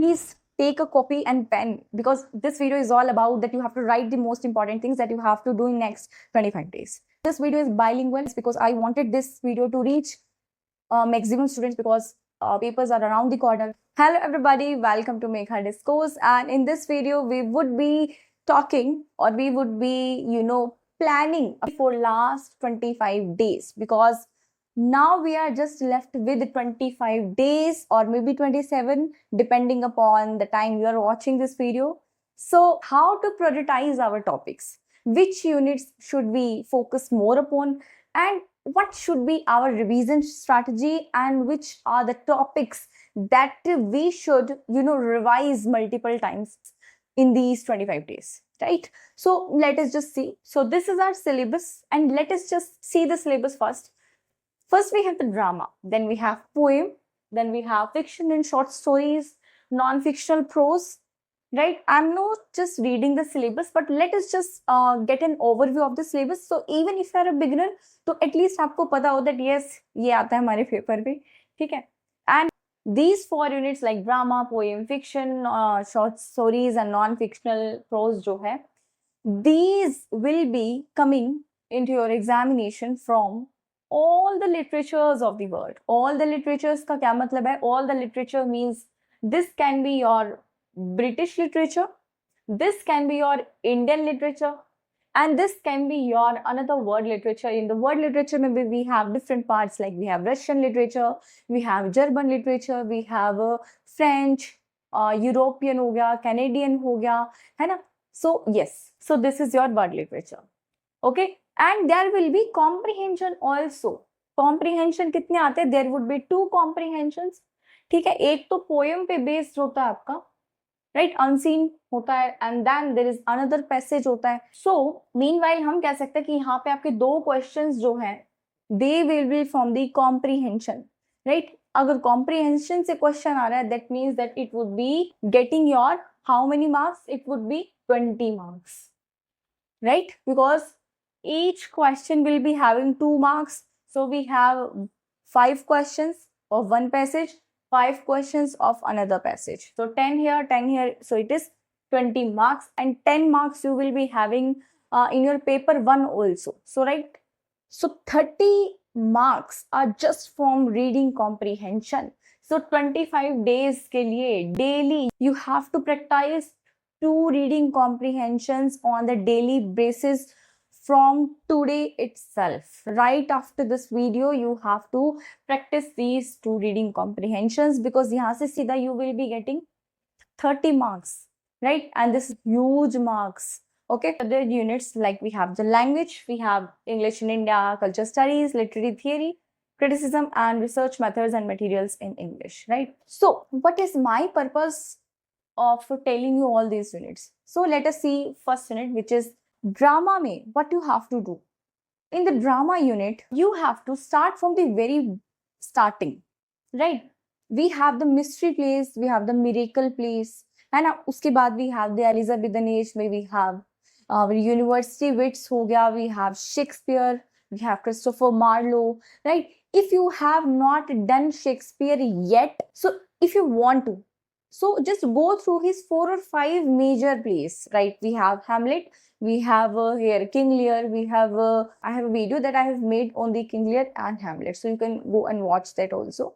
please take a copy and pen, because this video is all about that you have to write the most important things that you have to do in next 25 days. This video is bilingual because I wanted this video to reach maximum students, because papers are around the corner. Hello everybody, welcome to Megha Discourse, and in this video we would be talking, or we would be planning for last 25 days, because now we are just left with 25 days or maybe 27 depending upon the time you are watching this video. So how to prioritize our topics, which units should we focus more upon, and what should be our revision strategy, and which are the topics that we should revise multiple times in these 25 days, right? So let us just see. So this is our syllabus, and let us just see the syllabus first. First we have the drama, then we have poem, then we have fiction and short stories, non-fictional prose, right? I'm not just reading the syllabus, but let us just get an overview of the syllabus. So even if you are a beginner, तो at least आपको पता हो that yes, ये आता है हमारे paper पे, ठीक है? And these 4 units like drama, poem, fiction, short stories and non-fictional prose जो है, these will be coming into your examination from all the literatures of the world. All the literatures का क्या मतलब है? All the literature means this can be your British literature, this can be your Indian literature, and this can be your another world literature. In the world literature maybe we have different parts, like we have Russian literature, we have German literature, we have French, European हो गया, Canadian हो गया, है ना? So yes, so this is your world literature, okay? And there will be comprehension also. Comprehension कितने आते हैं? There would be 2 comprehensions, ठीक है? एक तो poem पे based होता है आपका, right? Unseen होता है, and then there is another passage होता है. So meanwhile हम कह सकते हैं कि यहाँ पे आपके 2 questions जो हैं, they will be from the comprehension, right? अगर comprehension से question आ रहा है, that means that it would be getting your how many marks? It would be 20 marks, right? Because each question will be having 2 marks. So we have 5 questions of one passage, 5 questions of another passage. So 10 here, 10 here. So it is 20 marks, and 10 marks you will be having in your paper 1 also. So right. So 30 marks are just from reading comprehension. So 25 days के लिए daily you have to practice 2 reading comprehensions on the daily basis from today itself. Right after this video you have to practice these 2 reading comprehensions, because यहाँ से सीधा you will be getting 30 marks, right? And this is huge marks. Okay, other units like we have the language, we have English in India, culture studies, literary theory, criticism, and research methods and materials in English, right? So what is my purpose of telling you all these units? So let us see first unit, which is drama mein what you have to do. In the drama unit, you have to start from the very starting, right? We have the mystery plays, we have the miracle plays, and uske baad we have the Elizabethan age, where we have university wits ho gaya, we have Shakespeare, we have Christopher Marlowe, right? If you have not done Shakespeare yet, so if you want to, so just go through his 4 or 5 major plays, right? We have Hamlet, we have here King Lear, we have I have a video that I have made on the King Lear and Hamlet, so you can go and watch that also.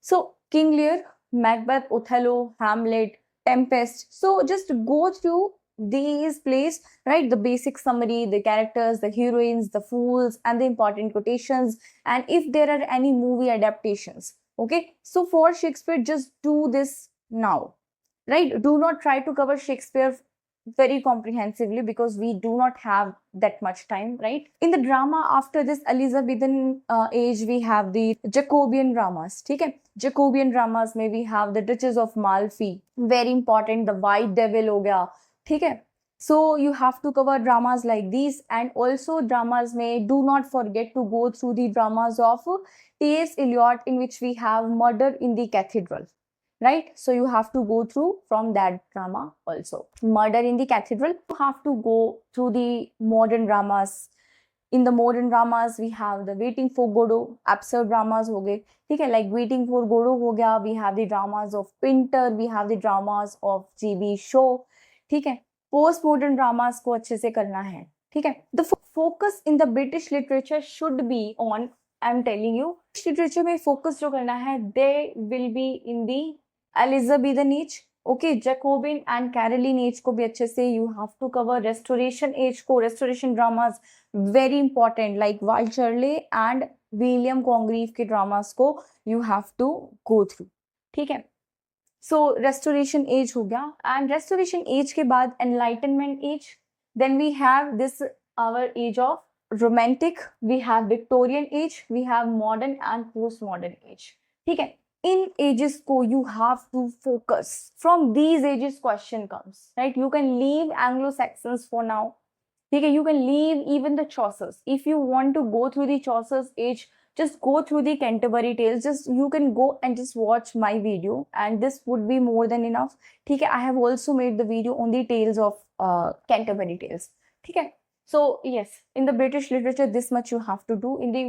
So King Lear, Macbeth, Othello, Hamlet, Tempest. So just go through these plays, right? The basic summary, the characters, the heroines, the fools, and the important quotations, and if there are any movie adaptations, okay? So for Shakespeare, just do this now, right? Do not try to cover Shakespeare very comprehensively, because we do not have that much time, right? In the drama, after this Elizabethan age, we have the Jacobean dramas, okay? Jacobean dramas may we have the Duchess of Malfi, very important, the White Devil ho gaya, okay? So you have to cover dramas like these, and also dramas may do not forget to go through the dramas of T.S. Eliot, in which we have Murder in the Cathedral, right? So you have to go through from that drama also. Murder in the Cathedral. You have to go through the modern dramas, In the modern dramas, we have the Waiting for Godot, absurd dramas हो गए, ठीक है, like Waiting for Godot हो गया, we have the dramas of Pinter, we have the dramas of GB Show, ठीक है. Post modern dramas को अच्छे से करना है, ठीक है. The focus in the British literature should be on, I am telling you, literature में फोकस जो करना है, they will be in the Elizabethan age, okay, Jacobean and Caroline age को भी अच्छे से you have to cover. Restoration age को, restoration dramas very important, like Wycherley and William Congreve के ड्रामास को you have to go through, ठीक है. सो restoration age हो गया, एंड रेस्टोरेशन एज के बाद enlightenment age, then we have this our age of romantic, we have Victorian age, we have modern and post modern age, ठीक है. इन ages को you have to focus. From these ages question comes, right? You can leave Anglo-Saxons for now, ठीक है. You can leave even the Chaucers. If you want to go through the Chaucers age, just go through the Canterbury Tales. Just you can go and just watch my video, and this would be more than enough, ठीक है. I have also made the video on the Tales of Canterbury Tales, ठीक है. So yes, in the British literature, this much you have to do. In the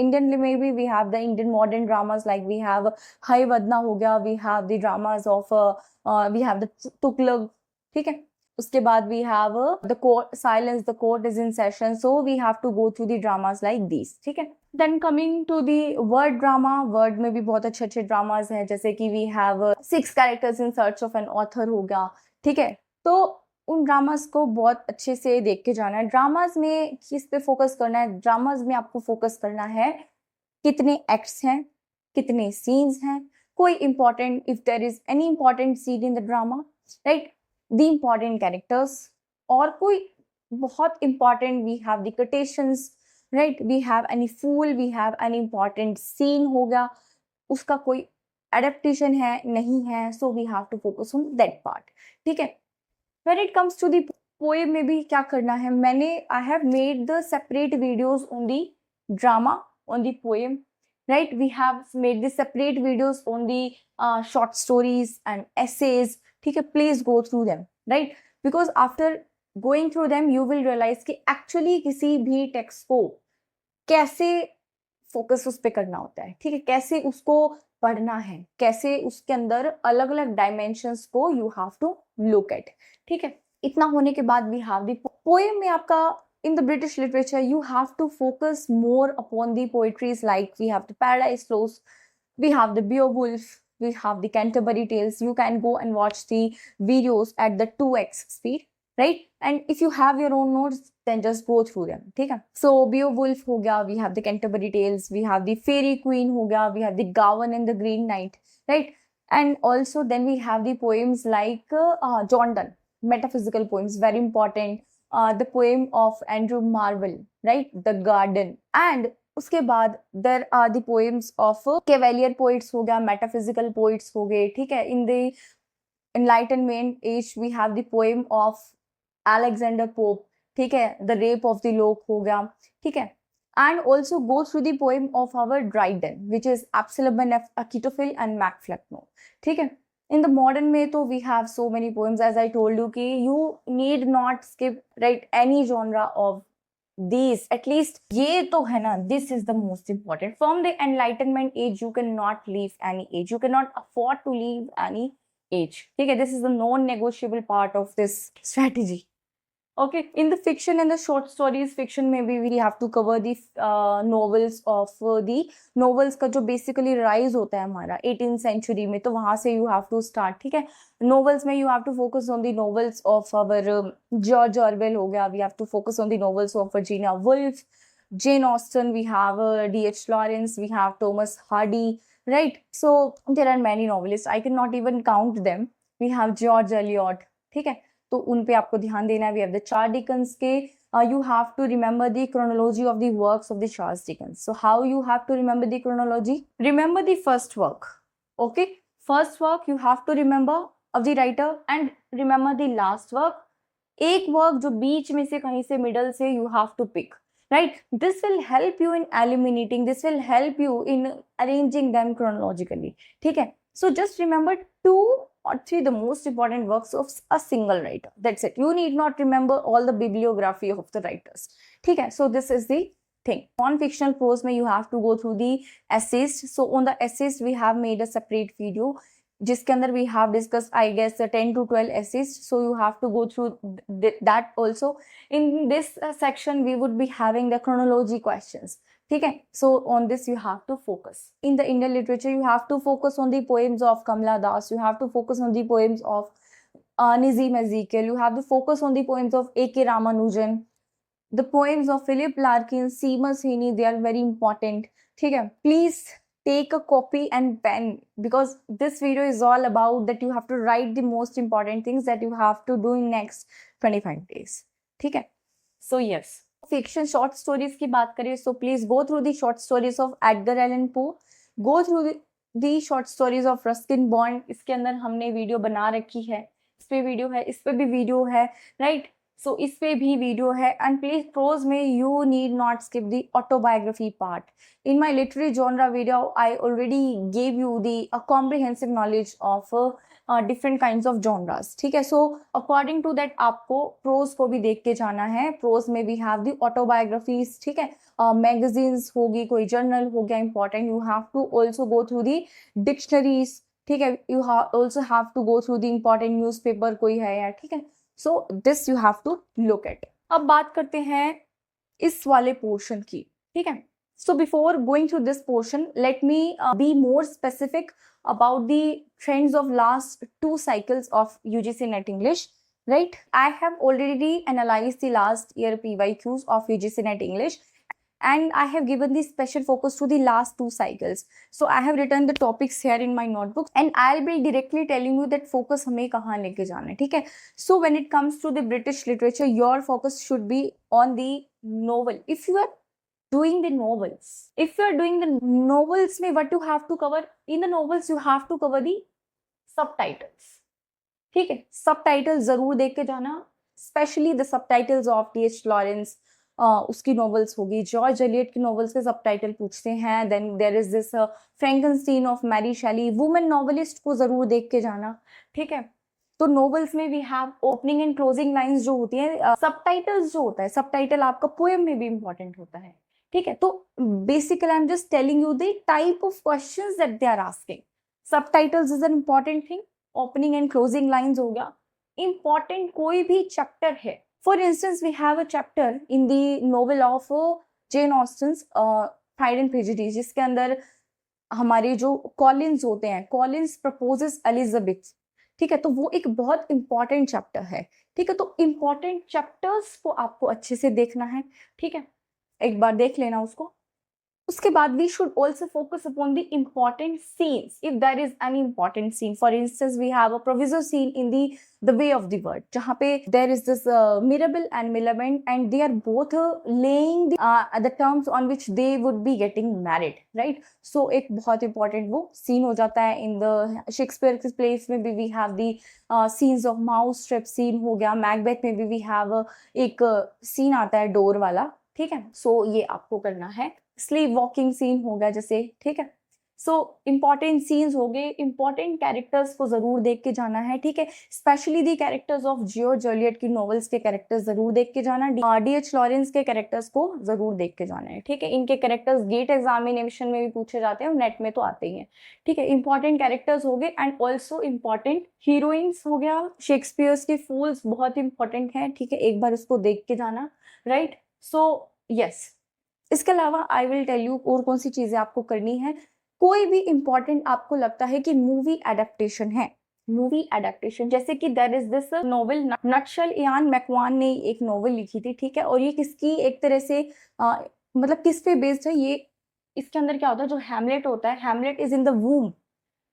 Indian, maybe we have the Indian modern dramas, like we have Hai Vadna हो गया, we have the dramas of we have the Tughlaq, ठीक है. उसके बाद we have the court silence, the court is in session, so we have to go through the dramas like these, ठीक है. Then coming to the word drama, word में भी बहुत अच्छे अच्छे dramas हैं, जैसे कि we have 6 characters in search of an author हो गया, ठीक है. तो उन ड्रामास को बहुत अच्छे से देख के जाना है. ड्रामास में किस पे फोकस करना है? ड्रामास में आपको फोकस करना है कितने एक्ट्स हैं, कितने सीन्स हैं, कोई important, if there is any important scene in the drama, right, the important characters, और कोई बहुत important, we have the quotations, right, we have any fool, we have any important scene हो गया, उसका कोई एडेप्टेशन है नहीं है, so we have to focus on that part, ठीक है. When it comes to the poem में भी क्या करना है, मैंने I have made the separate videos on the drama, on the poem, right? We have made the separate videos on the short stories and essays, ठीक है. Please go through them, right? Because after going through them, you will realize कि actually किसी भी text को कैसे focus उस पर करना होता है, ठीक है, कैसे उसको पढ़ना है, कैसे उसके अंदर अलग अलग डायमेंशंस को you have to look at, ठीक है. इतना होने के बाद भी हैव द पोएम में आपका in the British literature you have to focus more upon the poetries, like we have the Paradise Lost, we have the Beowulf, we have the Canterbury Tales. You can go and watch the videos at the 2x speed, right? And if you have your own notes, then just go through them, ठीक है. So Beowulf हो गया, we have the Canterbury Tales, we have the Fairy Queen हो गया, we have the Gawain and the Green Knight, right? And also then we have the poems like John Donne, metaphysical poems, very important. The poem of Andrew Marvell, right? The Garden. And उसके बाद there are the poems of cavalier poets हो गया, metaphysical poets हो गए, ठीक है. In the enlightenment age we have the poem of Alexander Pope, ठीक है, द रेप ऑफ द लोक हो गया, ठीक है. And also go through the poem of our Dryden which is Absalom and Achitophel and MacFlecknoe, ठीक है. In the modern में तो we have so many poems, as I told you कि you need not skip right any genre of these, at least ये तो है ना, this is the most important. From the enlightenment age you cannot leave any age, you cannot afford to leave any age, ठीक है. This is the non-negotiable part of this strategy. Okay, in the fiction and the short stories, fiction में भी we have to cover the novels of the novels का जो basically rise होता है हमारा 18th century में, तो वहाँ से you have to start, ठीक है. novels में you have to focus on the novels of our George Orwell हो गया, we have to focus on the novels of Virginia Woolf, Jane Austen, we have D.H. Lawrence, we have Thomas Hardy, right? So there are many novelists, I cannot even count them. We have George Eliot, ठीक है, तो उन पे आपको ध्यान देना है. We have the Charles Dickens के, you have to remember the chronology of the works of the Charles Dickens. So how you have to remember the chronology? Remember the first work, okay, first work you have to remember of the writer and remember the last work. एक work जो बीच में से कहीं से middle से you have to pick, right? This will help you in eliminating, this will help you in arranging them chronologically, ठीक है. So just remember 2 or 3 the most important works of a single writer. That's it. You need not remember all the bibliography of the writers. ठीक है? So this is the thing. Non-fictional prose में you have to go through the essays. So on the essays we have made a separate video जिसके अंदर we have discussed I guess 10 to 12 essays. So you have to go through that also. In this section we would be having the chronology questions. ठीक है? So on this you have to focus. In the Indian literature you have to focus on the poems of Kamala Das. You have to focus on the poems of Nazim Ezekiel. You have to focus on the poems of A.K. Ramanujan. The poems of Philip Larkin, Seamus Heaney, they are very important. ठीक है? Please take a copy and pen because this video is all about that you have to write the most important things that you have to do in next 25 days. ठीक है? So yes. Fiction short stories की बात करें so please go through the short stories of Edgar Allan Poe. Go through the short stories of Ruskin Bond. इसके अंदर हमने video बना रखी है. इस पे वीडियो है, इस पे भी वीडियो है, राइट? सो इस पे भी वीडियो है. एंड प्लीज प्रोज में you need not skip the autobiography part. In my literary genre video, I already gave you the comprehensive knowledge of different kinds of genres. ठीक है? So according to that आपको prose को भी देख के जाना है. Prose में we have the autobiographies. ठीक है? Magazines होगी, कोई journal हो गया important. You have to also go through the dictionaries. ठीक है? You also have to go through the important newspaper कोई है यार. ठीक है? So this you have to look at. अब बात करते हैं इस वाले पोर्शन की. ठीक है? So before going through this portion, let me be more specific about the trends of last 2 cycles of UGC NET English, right? I have already analyzed the last year PYQs of UGC NET English and I have given the special focus to the last 2 cycles. So I have written the topics here in my notebook and I'll be directly telling you that focus हमें कहाँ लेके जाना है, ठीक है? So when it comes to the British literature, your focus should be on the novel. If you are doing the novels, if you are doing the novels में what you have to cover in the novels, you have to cover the subtitles. ठीक है? Subtitles जरूर देख के जाना, especially the subtitles of T.H. Lawrence. उसकी novels होगी. George Eliot की novels के subtitle पूछते हैं. Then there is this Frankenstein of Mary Shelley. Woman novelist को जरूर देख के जाना. ठीक है? तो नॉवेल्स में we have opening and closing lines जो होती है. सबटाइटल्स जो होता है, सबटाइटल आपका पोएम में भी इंपॉर्टेंट होता है. ठीक है? तो basically I am just telling you the type of questions that they are asking. Subtitles is an important thing. Opening and closing lines हो गया. इंपॉर्टेंट कोई भी चैप्टर है. For instance we have a chapter in the novel of Jane Austen's Pride and Prejudice, जिसके अंदर हमारे जो Collins होते हैं, कॉलिंस प्रपोजेस एलिजाबेथ. ठीक है? तो वो एक बहुत इंपॉर्टेंट चैप्टर है. ठीक है? तो इंपॉर्टेंट चैप्टर्स को आपको अच्छे से देखना है. ठीक है? एक बार देख लेना उसको. उसके बाद we should also focus upon the important scenes if there is any important scene. For instance we have a proviso scene in the way of the world, जहाँ पे there is this Mirabell and Millamant and they are both laying the terms on which they would be getting married, right? So एक बहुत important वो scene हो जाता है. In the Shakespeare के plays में भी we have the scenes of mouse trap scene हो गया. मैकबेथ में भी वी हैव एक सीन आता है डोर वाला. ठीक है? सो ये आपको करना है. स्लीप वॉकिंग सीन हो गया जैसे. ठीक है? सो इंपॉर्टेंट सीन्स हो गए. इंपॉर्टेंट कैरेक्टर्स को जरूर देख के जाना है. ठीक है? Specially the characters of George Eliot की नॉवेल्स के कैरेक्टर्स जरूर देख के जाना. डी.एच. लॉरेंस के कैरेक्टर्स को जरूर देख के जाना है. ठीक है? इनके कैरेक्टर्स गेट एग्जामिनेशन में भी पूछे जाते हैं और नेट में तो आते ही हैं. ठीक है? इंपॉर्टेंट कैरेक्टर्स हो गए एंड ऑल्सो इंपॉर्टेंट हीरोइंस हो गया. शेक्सपियर्स के फूल्स बहुत इंपॉर्टेंट है. ठीक है? एक बार उसको देख के जाना, राइट? सो यस, इसके अलावा आई विल टेल यू और कौन सी चीजें आपको करनी है. कोई भी इंपॉर्टेंट आपको लगता है कि मूवी एडेप्टेशन है, मूवी एडेप्टेशन जैसे कि there is this novel Nutshell. Ian McEwan ने एक नोवेल लिखी थी. ठीक है? और ये किसकी एक तरह से मतलब किस पे बेस्ड है ये. इसके अंदर क्या होता है, जो हैमलेट होता है, Hamlet is in the womb.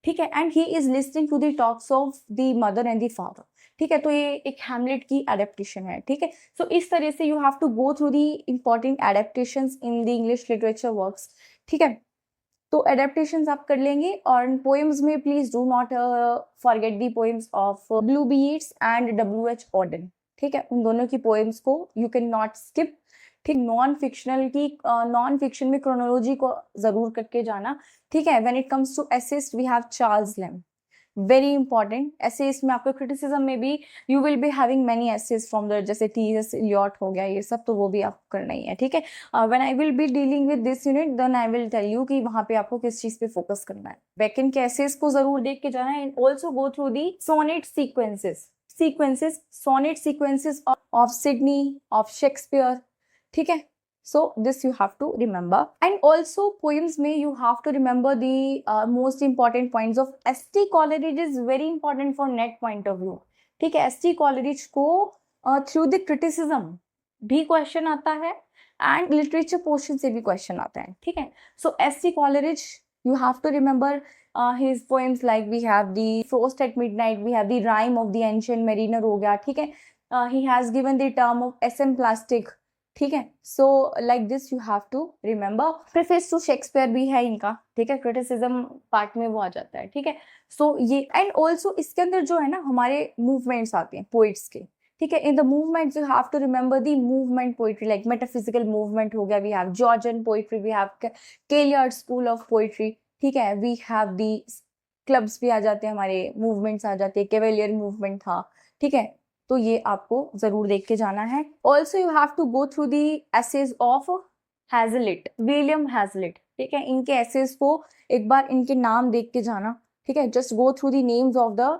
ठीक है? And he is listening to the talks of the mother and the father. ठीक है? तो ये एक हैमलेट की एडेप्टेशन है. ठीक है? सो इस तरह से you have to go through the important adaptations in the English literature works. ठीक है? तो एडेप्टेशंस आप कर लेंगे. और पोएम्स में please do not forget the poems of W B Yeats and W.H. Auden. ठीक है? उन दोनों की पोएम्स को यू कैन नॉट स्किप. ठीक? नॉन फिक्शनल की नॉन फिक्शन में क्रोनोलॉजी को जरूर करके जाना. ठीक है? When it comes to essays we have Charles Lamb. Very important. Essays में आपको क्रिटिसिज्म में भी you will be having many essays from the, जैसे टीएस इलियट हो गया ये सब, तो वो भी आपको करना ही है, ठीक है। When I will be dealing with this unit then I will tell you कि वहां पे आपको किस चीज पे फोकस करना है। बैकएंड के एसेज को जरूर देख के जाना है and also go through the sonnet sequences sonnet sequences of Sidney, of Shakespeare, ठीक है। So this you have to remember, and also poems में you have to remember the most important points of ST Coleridge is very important for net point of view, ठीक है। ST Coleridge को through the criticism भी question आता है and literature portion से भी question आता है, ठीक है। सो ST Coleridge you have to remember his poems like we have the Frost at Midnight, we have the Rime of the Ancient Mariner हो गया, ठीक है। he has given the term of SM Plastic, ठीक है। So like this you have to remember. Preface to Shakespeare भी है इनका, ठीक है, क्रिटिसिज्म पार्ट में वो आ जाता है, ठीक है। सो ये एंड ऑल्सो इसके अंदर जो है ना हमारे मूवमेंट्स आते हैं पोइट्स के, ठीक है। In the movements you have to remember the movement poetry, like metaphysical movement हो गया, we have Georgian poetry, we have Kailyard school of poetry, ठीक है। वी हैव दी क्लब्स भी आ जाते हैं, हमारे मूवमेंट्स आ जाते हैं, कैवेलियर मूवमेंट था, ठीक है। तो ये आपको जरूर देख के जाना है। Also you have to go through the essays of Hazlitt, William Hazlitt, ठीक है। इनके एसेज को एक बार इनके नाम देख के जाना, ठीक है। Just go through the names of the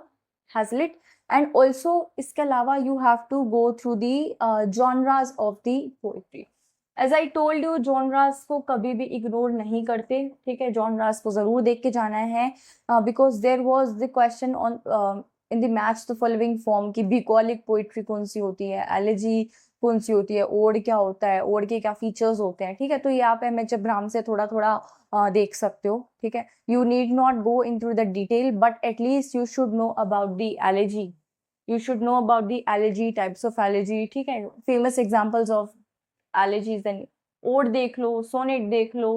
Hazlitt and also इसके अलावा you have to go through the genres of the poetry. As I told you, genres को कभी भी इग्नोर नहीं करते, ठीक है। जॉनराज को जरूर देख के जाना है because there was the question on in the match the following form की बुकोलिक पोइट्री कौन सी होती है, एलिजी कौन सी होती है, ओड क्या होता है, ओड के क्या फीचर्स होते हैं, ठीक है। तो ये आप एमएच अब्राहम से थोड़ा थोड़ा देख सकते हो, ठीक है। You need not go into the detail but at least you should know about the elegy, you should know about the elegy, types of elegy, ठीक है। Famous examples of elegies, then ode देख लो, सोनेट देख लो,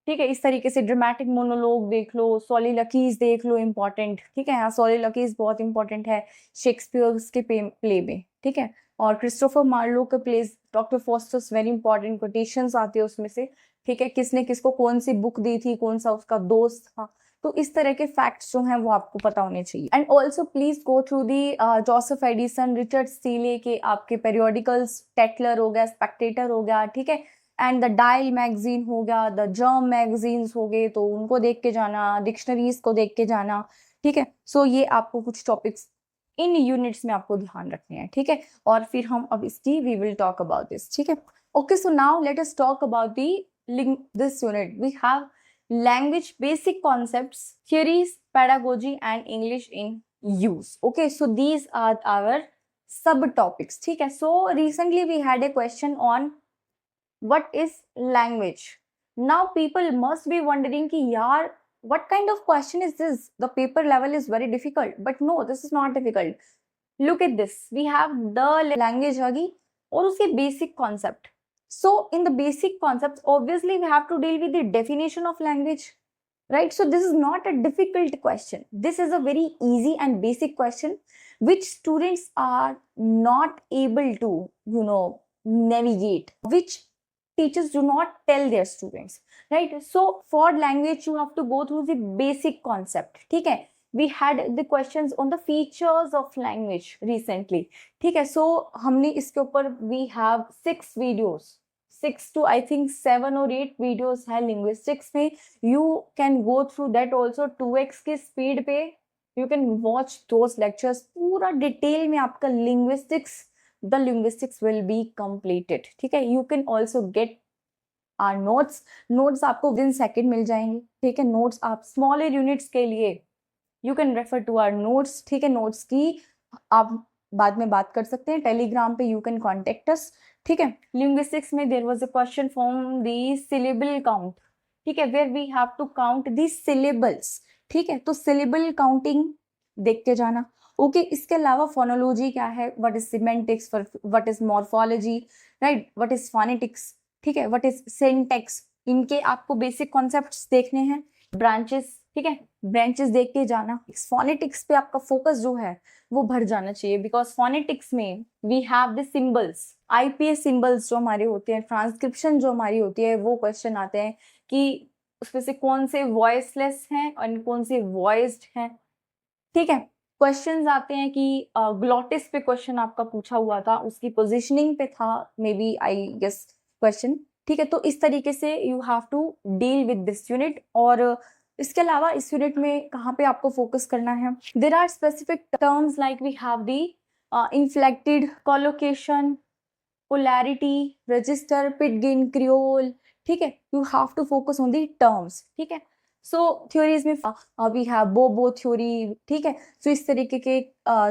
ठीक है। इस तरीके से ड्रामेटिक मोनोलॉग देख लो, सॉलिलकीज देख लो, इंपॉर्टेंट, ठीक है। हाँ, सॉलिलकीज बहुत इंपॉर्टेंट है शेक्सपियर के प्ले में, ठीक है। और क्रिस्टोफर मार्लो के place, doctor fosters, very important quotations आते हैं उसमें से, ठीक है। किसने किसको कौन सी बुक दी थी, कौन सा उसका दोस्त था, तो इस तरह के फैक्ट्स जो हैं वो आपको पता होने चाहिए। And also please go through the Joseph Addison, Richard Steele के आपके पेरियोडिकल्स, टेटलर हो गया, स्पेक्टेटर हो गया, ठीक है। एंड द डायल मैगजीन हो गया, द जर्म मैगजीन्स हो गए, तो उनको देख के जाना, डिक्शनरीज को देख के जाना, ठीक है। सो ये आपको कुछ टॉपिक्स इन यूनिट्स में आपको ध्यान रखने हैं, ठीक है। और फिर हम अब इसकी we will talk about this, ठीक है। Okay, so now let us talk about this unit. We have language basic concepts, theories, pedagogy and English in use. Okay, so these are our sub topics, ठीक है। So recently we had a question on what is language. Now people must be wondering ki yaar what kind of question is this, the paper level is very difficult, but no, this is not difficult. Look at this, we have the language agi aur uske basic concept. So in the basic concepts obviously we have to deal with the definition of language, right? So this is not a difficult question, this is a very easy and basic question which students are not able to navigate, which teachers do not tell their students, right? So for language you have to go through the basic concept, ठीक है। we had the questions on the features of language recently, ठीक है। so हमने इसके ऊपर we have 6 videos, 6 to I think 7 or 8 videos है linguistics में, you can go through that also 2x की speed पे, you can watch those lectures, पूरा डिटेल में आपका the linguistics will be completed, ठीक है। you can also get our notes आपको within second मिल जाएंगे, ठीक है। notes आप smaller units के लिए you can refer to our notes, ठीक है। notes की आप बाद में बात कर सकते हैं, टेलीग्राम पे you can contact us, ठीक है। linguistics में there was a question from the syllable count, ठीक है, where we have to count the syllables, ठीक है। तो syllable counting देख के जाना, ओके। इसके अलावा फोनोलॉजी क्या है, what is semantics, what is morphology, right, what is phonetics, ठीक है, व्हाट इज सिंटैक्स, इनके आपको बेसिक कॉन्सेप्ट्स देखने हैं। ब्रांचेस, ठीक है, ब्रांचेस देख के जाना। फोनेटिक्स पे आपका फोकस जो है वो भर जाना चाहिए बिकॉज फोनेटिक्स में we have the symbols, IPS symbols जो हमारे होते हैं, ट्रांसक्रिप्शन जो हमारी होती है, वो क्वेश्चन आते हैं कि उसमें से कौन से वॉइसलेस हैं और कौन से वॉइस्ड हैं, ठीक है। क्वेश्चंस आते हैं कि ग्लॉटिस पे क्वेश्चन आपका पूछा हुआ था, उसकी पोजिशनिंग पे था may be I guess question. ठीक है, तो इस तरीके से you have to deal with this unit. और इसके अलावा इस यूनिट में कहाँ पे आपको फोकस करना है, there are specific terms like we have the inflected, collocation, polarity, register, pidgin, creole. ठीक है, you have to focus on the terms. ठीक है, सो थ्योरीज में वी हैव बोबो थ्योरी। ठीक है, सो इस तरीके के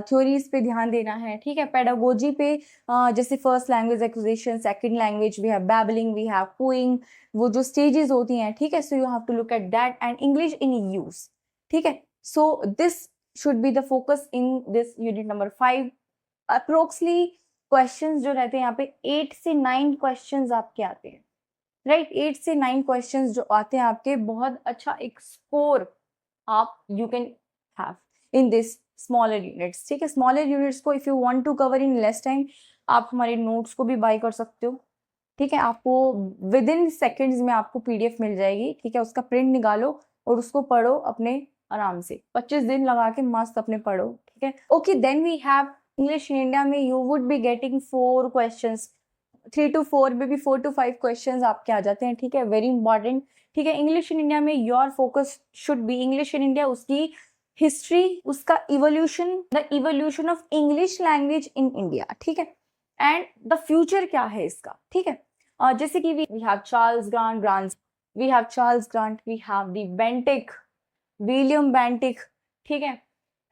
थ्योरीज पे ध्यान देना है। ठीक है, पेडागोजी पे जैसे first language acquisition, second language, we have babbling, we have cooing, वो जो स्टेजेस होती हैं। ठीक है, so you have to look at that and English in use. ठीक है, so this should be the focus in this unit number 5। Approximately questions जो रहते हैं यहाँ पे 8 से 9 क्वेश्चंस आपके आते हैं, राइट। 8 से 9 क्वेश्चंस जो आते हैं आपके, बहुत अच्छा एक स्कोर आप you can have in this smaller units. ठीक है, स्मॉलर यूनिट्स को if you want to cover in less time, आप हमारे नोट्स को भी बाय कर सकते हो। ठीक है, आपको विद इन सेकेंड्स में आपको PDF मिल जाएगी। ठीक है, उसका प्रिंट निकालो और उसको पढ़ो अपने आराम से, 25 दिन लगा के मस्त अपने पढ़ो। ठीक है, okay, then we have English in India में you would be getting 4 questions, 3 to 4 में भी 4 to 5 क्वेश्चंस आपके आ जाते हैं। ठीक है, वेरी इंपॉर्टेंट। ठीक है, इंग्लिश इन इंडिया में your focus should B English in India, उसकी हिस्ट्री, उसका evolution, the evolution of English language in India. ठीक है, एंड द फ्यूचर क्या है इसका। ठीक है, जैसे कि we have Charles Grant, we have Charles Grant, we have the Bentinck, William Bentinck. ठीक है,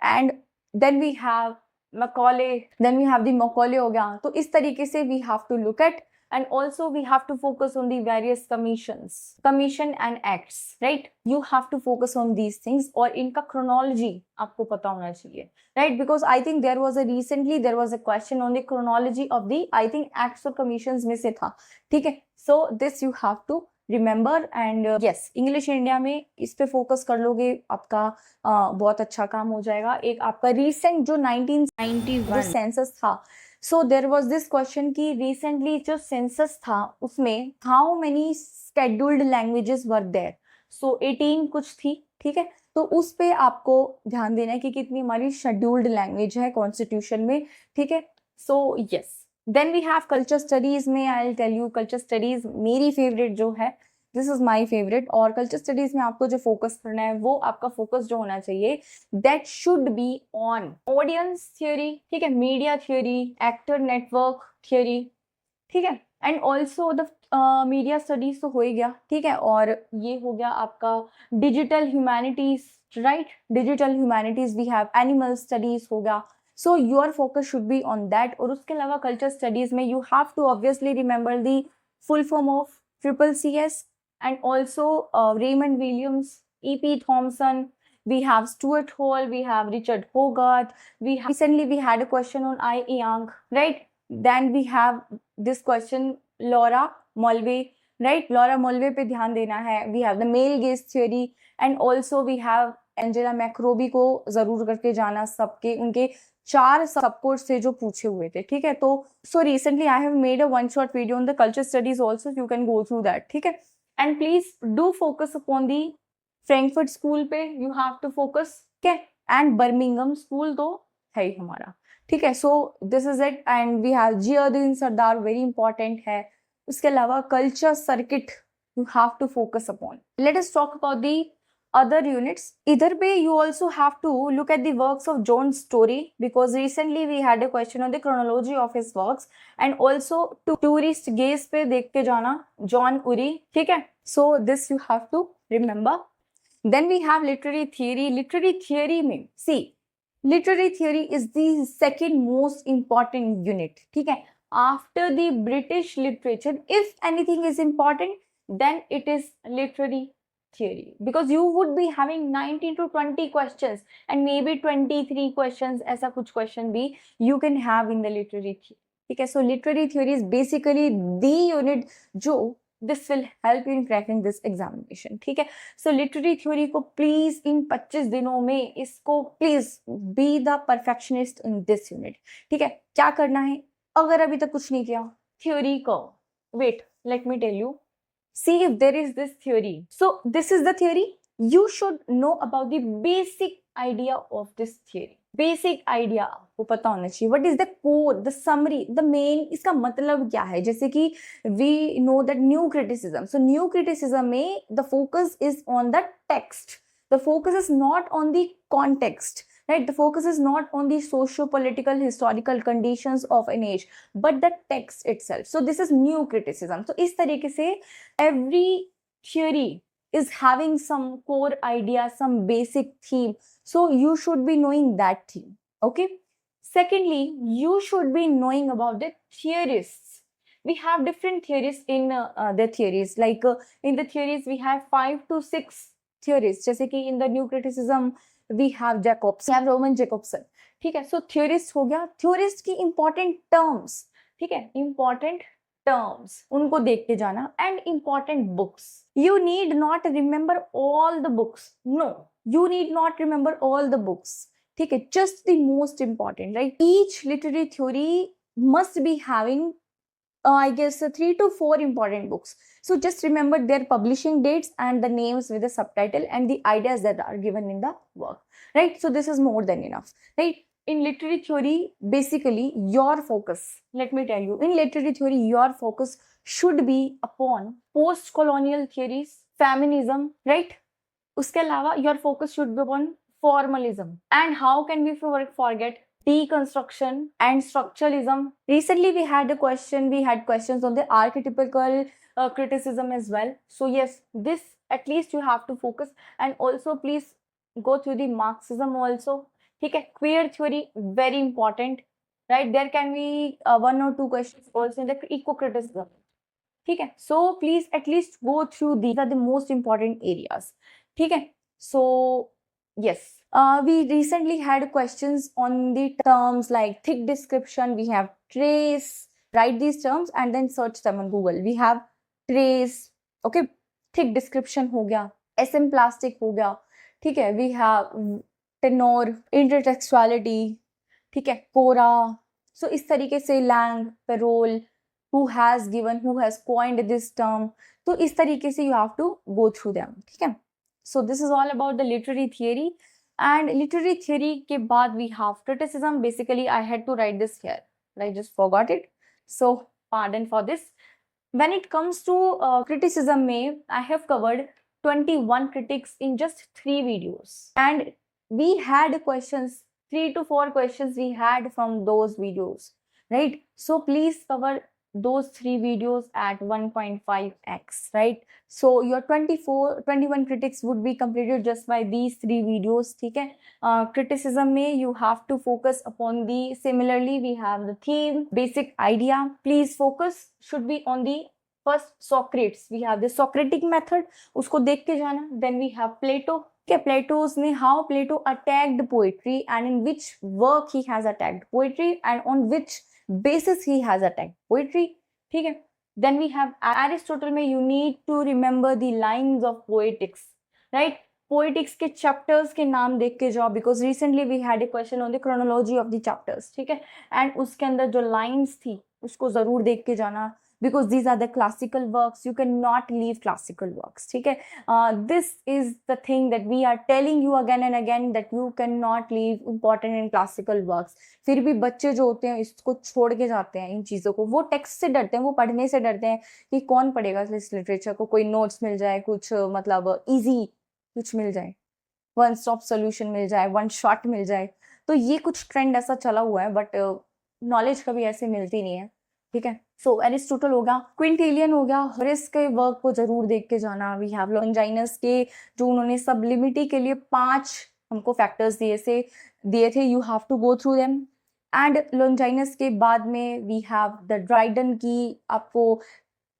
and then we have Macaulay, then we have the Macaulay हो गया। तो इस तरीके से we have to look at, and also we have to focus on the various commission and acts, right. You have to focus on these things, और इनका chronology आपको पता होना चाहिए, right, because I think there was a question on the chronology of the, I think acts और commissions में से था। ठीक है, so this you have to remember. And yes, English India में इस पे फोकस कर लोगे, आपका बहुत अच्छा काम हो जाएगा। एक आपका रिसेंट जो 1991 सेंसस था, so there was this question कि रिसेंटली जो सेंसस था उसमें how many scheduled languages were there, so 18 कुछ थी। ठीक है, तो उस पे आपको ध्यान देना है कि कितनी हमारी शेड्यूल्ड लैंग्वेज है कॉन्स्टिट्यूशन में। ठीक है, so yes, then we have culture studies में, I will tell you culture studies मेरी फेवरेट जो है, दिस इज माई फेवरेट। और कल्चर स्टडीज में आपको जो फोकस करना है, वो आपका फोकस जो होना चाहिए, that should be on audience theory. ठीक है, media theory, actor network theory. ठीक है, and also the media studies तो हो ही गया। ठीक है, और ये हो गया आपका digital humanities, right, digital humanities, we have animal studies हो गया। So your focus should be on that. और उसके अलावा कल्चर स्टडीज में you have to obviously remember the full form of CCS, and also Raymond Williams, E.P. Thompson, we have Stuart Hall, we have Richard Hogarth, recently we had a question on I. Young, right? Then we have this question, Laura Mulvey, right? Laura Mulvey पे ध्यान देना है। We have the male gaze theory, and also we have Angela McRobbie को जरूर करके जाना, सबके उनके 4 सबकोर्स थे जो पूछे हुए थे। ठीक है, तो so recently I have made a one shot video on the culture studies also, you can go through that। ठीक है, and please do focus upon the Frankfurt school पे you have to focus, ठीक है, and Birmingham school तो है ही हमारा। ठीक है, so this is it, and we have Ziauddin Sardar, very important है। उसके अलावा culture circuit you have to focus upon। Let us talk about the other units. इधर पे you also have to look at the works of John Story, because recently we had a question on the chronology of his works, and also tourist gaze पे देख के जाना John Ury। ठीक है, so this you have to remember। Then we have literary theory। literary theory में see, literary theory is the second most important unit। ठीक है, after the British literature, if anything is important, then it is literary theory, because you would be having 19 to 20 questions and maybe 23 questions, ऐसा कुछ question भी you can have in the literary theory। ठीक है, so literary theory is basically the unit जो this will help you in cracking this examination। ठीक है, so literary theory को please इन 25 दिनों में इसको please be the perfectionist in this unit। ठीक है, क्या करना है, अगर अभी तक कुछ नहीं किया, theory को wait, let me tell you, see if there is this theory, so this is the theory, you should know about the basic idea of this theory. Basic idea आपको पता होना चाहिए. What is the core, the summary, the main, इसका मतलब क्या है. जैसे कि we know that new criticism, so new criticism में the focus is on the text, the focus is not on the context, right? The focus is not on the socio-political historical conditions of an age, but the text itself. So this is new criticism. So इस तरीके से every theory is having some core idea, some basic theme. So you should be knowing that theme. Okay. Secondly, you should be knowing about the theorists. We have different theories in the theories. Like in the theories, we have 5 to 6 theories. जैसे कि in the new criticism, we have Jacobs, we have Roman Jacobson. ठीक है. So theorist हो गया. theorist की important terms, ठीक है, important terms उनको देखते जाना. And important books. You need not remember all the books. No, you need not remember all the books. ठीक है, just the most important, right? Each literary theory must be having I guess 3 to 4 important books. So just remember their publishing dates and the names with the subtitle and the ideas that are given in the work, right? So this is more than enough, right? In literary theory, basically your focus, let me tell you, in literary theory, your focus should be upon post-colonial theories, feminism, right? Uske alawa, your focus should be upon formalism. And how can we forget deconstruction and structuralism? Recently we had questions on the archetypical criticism as well. So yes, this at least you have to focus. And also please go through the Marxism also. Okay, queer theory, very important, right? There can be 1 or 2 questions also in the eco-criticism. Okay, so please at least go through these are the most important areas. Okay, so yes. We recently had questions on the terms like thick description. We have trace. Write these terms and then search them on Google. We have trace. Okay, thick description हो गया. SM plastic हो गया. ठीक है. We have tenor, intertextuality. ठीक है. Cora. So इस तरीके से Lang, Perol, who has coined this term. तो इस तरीके से you have to go through them. ठीक है. So this is all about the literary theory. And literary theory के बाद we have criticism. Basically, I had to write this here. I just forgot it. So pardon for this. When it comes to criticism, I have covered 21 critics in just 3 videos. And we had questions, 3 to 4 questions we had from those videos, right? So please cover those 3 videos at 1.5x, right? So your 21 critics would be completed just by these 3 videos. ठीक है. Criticism में you have to focus upon the, similarly we have the theme, basic idea. Please focus should be on the first Socrates. We have the Socratic method, उसको देख के जाना. Then we have Plato. Okay, Plato's ने how Plato attacked poetry and in which work he has attacked poetry and on which basis he has attacked poetry. ठीक है. Then we have Aristotle में you need to remember the lines of poetics, right? Poetics के chapters के नाम देख के जाओ because recently we had a question on the chronology of the chapters. ठीक है. And उसके अंदर जो lines थी उसको जरूर देख के जाना because these are the classical works. You cannot leave classical works. ठीक है. This is the thing that we are telling you again and again that you cannot leave important and classical works. फिर भी बच्चे जो होते हैं इसको छोड़ के जाते हैं इन चीज़ों को. वो टेक्स्ट से डरते हैं, वो पढ़ने से डरते हैं कि कौन पढ़ेगा इस लिटरेचर को, कोई नोट्स मिल जाए, कुछ मतलब ईजी कुछ मिल जाए, वन स्टॉप सोल्यूशन मिल जाए, वन शॉट मिल जाए. तो ये कुछ ट्रेंड ऐसा चला हुआ है बट नॉलेज कभी ऐसे मिलती नहीं है. ठीक है. सो एरिस्टोटल हो गया, क्विंटिलियन हो गया, होरेस के वर्क को जरूर देख के जाना. वी हैव लॉन्जाइनस के जो उन्होंने सबलिमिटी के लिए 5 हमको फैक्टर्स दिए थे. You have to go through them. And Longinus के बाद में वी हैव द ड्राइडन की आपको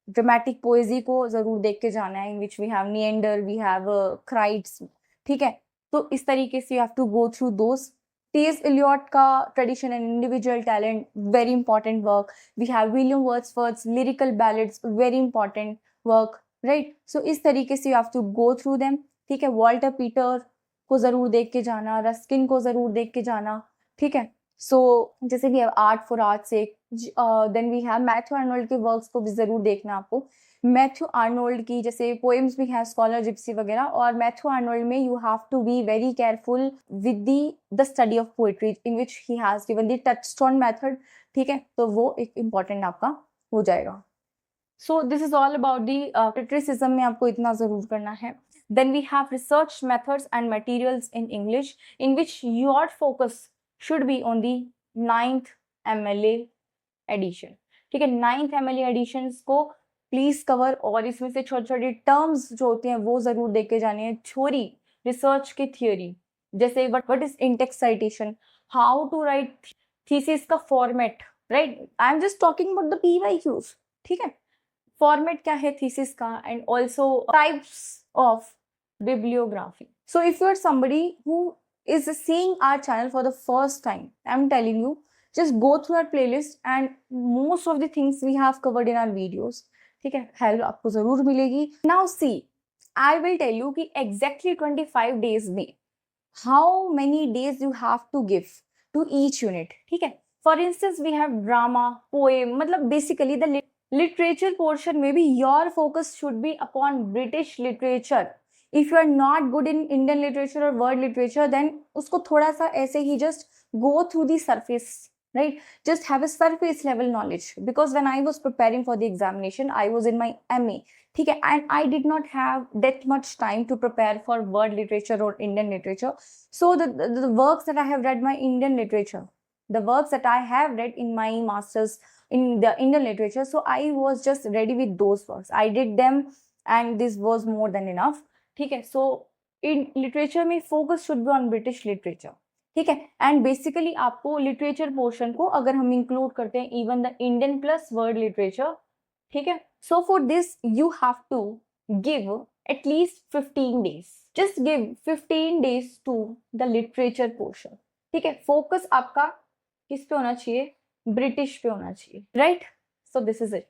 ड्रामेटिक पोएजी को जरूर देख के जाना है. In which we have Neander, we have Crites. ठीक है. तो इस तरीके से you have to go through those. T.S. Eliot का Tradition and Individual Talent, very important work. We have William Wordsworth's Lyrical Ballads, very important work, right? So इस तरीके से you have to go through them. ठीक है. Walter Peter को जरूर देख के जाना, रस्किन को जरूर देख के जाना. ठीक है. सो जैसे कि आर्ट फॉर आर्ट से, then we have Matthew Arnold के वर्क्स को भी जरूर देखना आपको। मैथ्यू आर्नोल्ड की जैसे पोएम्स भी हैं, स्कॉलर जिप्सी वगैरह, और मैथ्यू आर्नोल्ड में you have to be very careful with the study of poetry in which he has given the touchstone method, ठीक है, तो वो एक इम्पॉर्टेंट आपका हो जाएगा। So this is all about the criticism में आपको इतना जरूर करना है। Then we have research methods and materials in English in which your focus should be on the 9th MLA edition, ठीक है, 9th MLA एडिशंस को प्लीज कवर, और इसमें से छोटे छोटे टर्म्स जो होते हैं वो जरूर देखे जाने हैं। थ्योरी, रिसर्च की थियोरी, जैसे what is in text citation, how to write thesis का format, right, I am just talking about the PYQs, ठीक है, फॉर्मेट क्या है थीसिस का, and also types of bibliography. So if you are somebody who is seeing our channel for the first time, I'm telling you, just go through our playlist and most of the things we have covered in our videos, ठीक है, help आपको जरूर मिलेगी। Now see, I will tell you कि exactly 25 days में how many days you have to give to each unit, ठीक है। For instance, we have drama, poem, मतलब basically the literature portion में भी your focus should be upon British literature. If you are not good in Indian literature or world literature, then उसको थोड़ा सा ऐसे ही just go through the surface, right? Just have a surface level knowledge. Because when I was preparing for the examination, I was in my MA, ठीक है, and I did not have that much time to prepare for world literature or Indian literature. So the works that I have read my Indian literature, the works that I have read in my masters in the Indian literature, so I was just ready with those works. I did them and this was more than enough, ठीक है। So in literature में focus should be on British literature, ठीक है, and basically आपको literature portion को अगर हम include करते हैं even the Indian plus world literature, ठीक है, so for this you have to give at least 15 days, just give 15 days to the literature portion, ठीक है। फोकस आपका किस पे होना चाहिए, ब्रिटिश पे होना चाहिए, right. So this is it.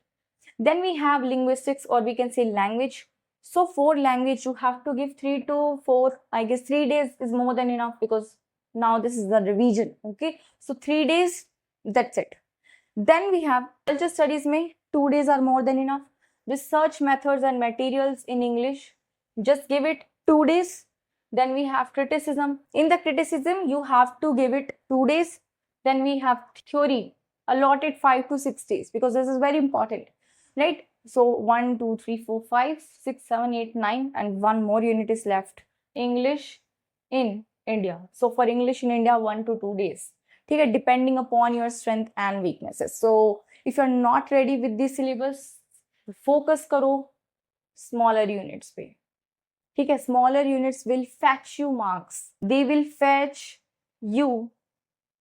Then we have linguistics और we can say language. So for language, you have to give 3 to 4, I guess 3 days is more than enough because now this is the revision, okay? So 3 days, that's it. Then we have culture studies में 2 days are more than enough. Research methods and materials in English, just give it 2 days. Then we have criticism. In the criticism, you have to give it 2 days. Then we have theory, allotted 5 to 6 days because this is very important, right? So 1, 2, 3, 4, 5, 6, 7, 8, 9 and one more unit is left. English in India. So for English in India, 1 to 2 days. ठीक है, depending upon your strength and weaknesses. So if you're not ready with this syllabus, focus करो smaller units पे, ठीक है। Smaller units will fetch you marks. They will fetch you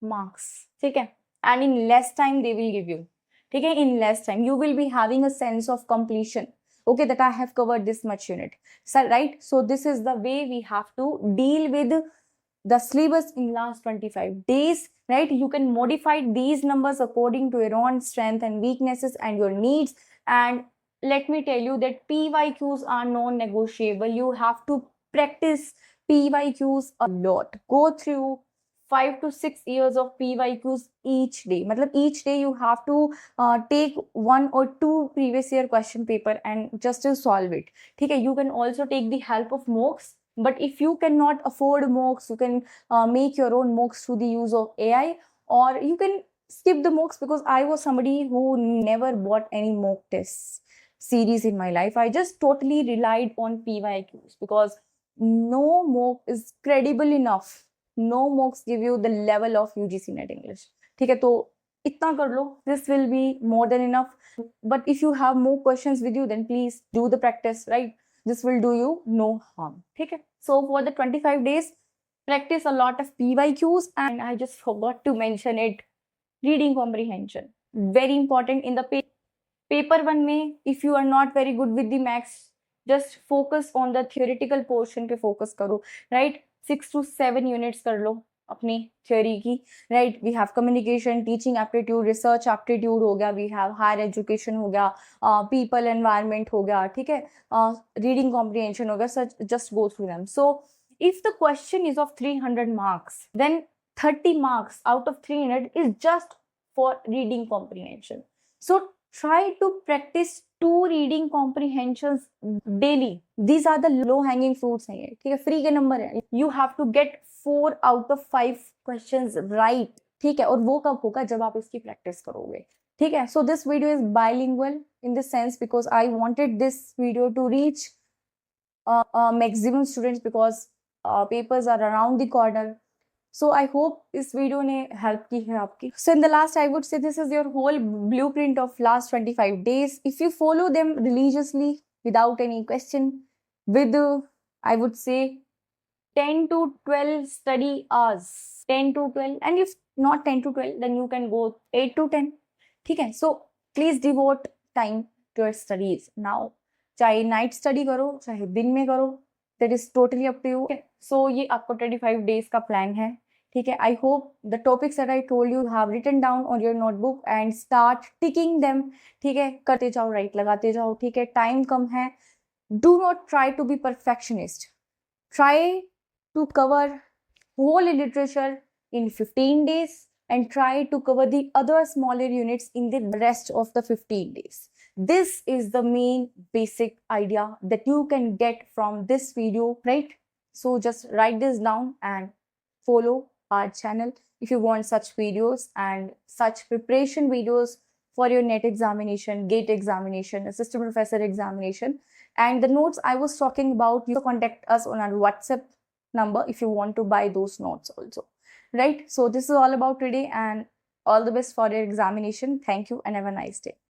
marks, ठीक है, and in less time they will give you, ठीक है, in less time you will be having a sense of completion, okay, that I have covered this much unit, so right, so this is the way we have to deal with the syllabus in last 25 days, right? You can modify these numbers according to your own strength and weaknesses and your needs, and let me tell you that PYQs are non-negotiable. You have to practice PYQs a lot, go through 5 to 6 years of PYQs each day. मतलब each day you have to take 1 or 2 previous year question paper and just to solve it. ठीक है, you can also take the help of mocks, but if you cannot afford mocks, you can make your own mocks through the use of AI, or you can skip the mocks, because I was somebody who never bought any mock tests series in my life. I just totally relied on PYQs because no mock is credible enough. No mocks give you the level of UGC NET English, ठीक है, तो इतना कर लो, this will be more than enough. But if you have more questions with you, then please do the practice, right? This will do you no harm, ठीक है। So for the 25 days, practice a lot of PYQs, and I just forgot to mention it, reading comprehension, very important in the paper 1 में. If you are not very good with the maths, just focus on the theoretical portion पे focus करो, right? 6 to 7 units कर लो अपनी theory की, right? We have communication, teaching aptitude, research aptitude हो गया, we have higher education हो गया, people environment हो गया, ठीक है, reading comprehension हो गया, such just go through them. So if the question is of 300 marks, then 30 marks out of 300 is just for reading comprehension. So try to practice 2 reading comprehensions daily. These are the low hanging fruits हैं ये, ठीक है, free के number है. You have to get 4 out of 5 questions right, ठीक है, और वो कब होगा जब आप इसकी practice करोगे, ठीक है. So this video is bilingual in this sense because I wanted this video to reach maximum students because papers are around the corner. So I hope इस वीडियो ने हेल्प की है आपकी. So in the last I would say this is your whole blueprint of last 25 days. If you follow them religiously without any question, with I would say 10 to 12 study hours, 10 to 12, and if not 10 to 12 then you can go 8 to 10, ठीक है. So please devote time to your studies now. चाहे night study करो चाहे दिन में करो, that is totally up to you. So ये आपको 25 डेज का प्लान है, ठीक है. I hope the topics that I told you have written down on your notebook and start ticking them, ठीक है. करते जाओ, राइट लगाते जाओ, ठीक है. टाइम कम है. Do not try to be perfectionist. Try to cover whole literature in 15 days and try to cover the other smaller units in the rest of the 15 days. This is the main basic idea that you can get from this video, right? So just write this down and follow our channel if you want such videos and such preparation videos for your NET examination, GATE examination, assistant professor examination. And the notes I was talking about, you contact us on our WhatsApp number if you want to buy those notes also. Right? So this is all about today and all the best for your examination. Thank you and have a nice day.